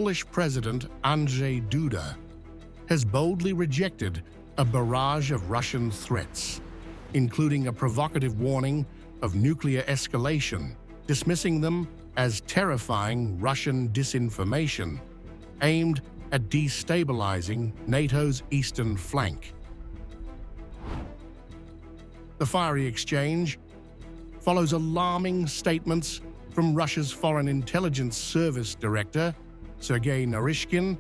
Polish President Andrzej Duda has boldly rejected a barrage of Russian threats, including a provocative warning of nuclear escalation, dismissing them as terrifying Russian disinformation aimed at destabilizing NATO's eastern flank. The fiery exchange follows alarming statements from Russia's Foreign Intelligence Service Director, Sergey Naryshkin,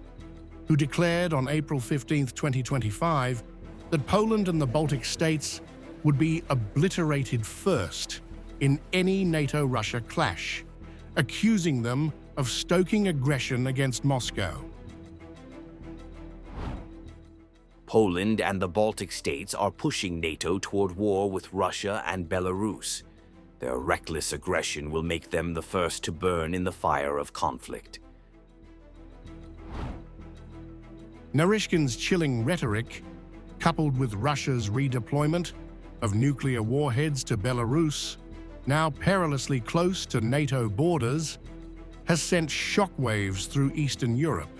who declared on April 15, 2025, that Poland and the Baltic states would be obliterated first in any NATO-Russia clash, accusing them of stoking aggression against Moscow. Poland and the Baltic states are pushing NATO toward war with Russia and Belarus. Their reckless aggression will make them the first to burn in the fire of conflict. Naryshkin's chilling rhetoric, coupled with Russia's redeployment of nuclear warheads to Belarus, now perilously close to NATO borders, has sent shockwaves through Eastern Europe,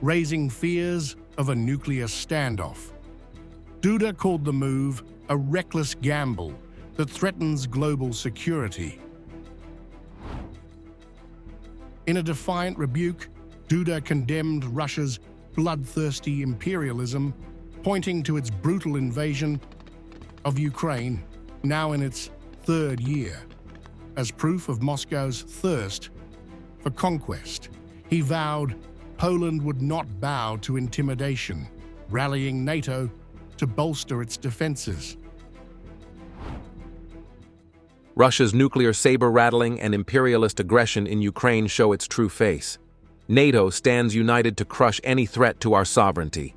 raising fears of a nuclear standoff. Duda called the move a reckless gamble that threatens global security. In a defiant rebuke, Duda condemned Russia's bloodthirsty imperialism, pointing to its brutal invasion of Ukraine, now in its third year, as proof of Moscow's thirst for conquest. He vowed Poland would not bow to intimidation, rallying NATO to bolster its defenses. Russia's nuclear saber-rattling and imperialist aggression in Ukraine show its true face. NATO stands united to crush any threat to our sovereignty.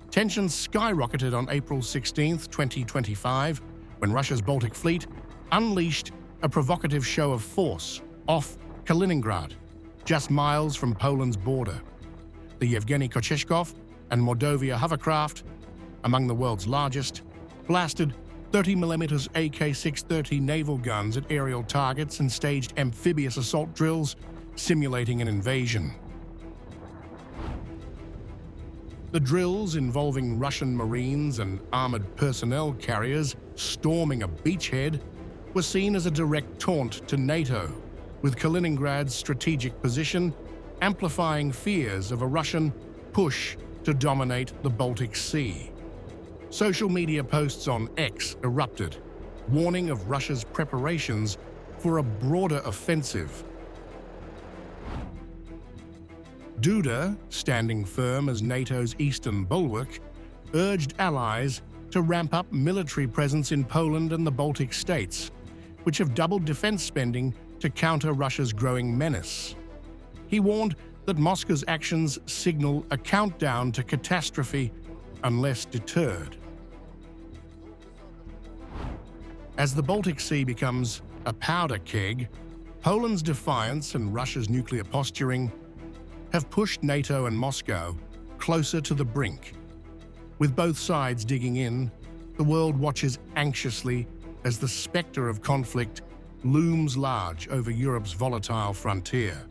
Tensions skyrocketed on April 16, 2025, when Russia's Baltic fleet unleashed a provocative show of force off Kaliningrad, just miles from Poland's border. The Yevgeny Kocheshkov and Mordovia hovercraft, among the world's largest, blasted 30mm AK-630 naval guns at aerial targets and staged amphibious assault drills, simulating an invasion. The drills, involving Russian Marines and armored personnel carriers storming a beachhead, were seen as a direct taunt to NATO, with Kaliningrad's strategic position amplifying fears of a Russian push to dominate the Baltic Sea. Social media posts on X erupted, warning of Russia's preparations for a broader offensive. Duda, standing firm as NATO's eastern bulwark, urged allies to ramp up military presence in Poland and the Baltic states, which have doubled defense spending to counter Russia's growing menace. He warned that Moscow's actions signal a countdown to catastrophe unless deterred. As the Baltic Sea becomes a powder keg, Poland's defiance and Russia's nuclear posturing have pushed NATO and Moscow closer to the brink. With both sides digging in, the world watches anxiously as the specter of conflict looms large over Europe's volatile frontier.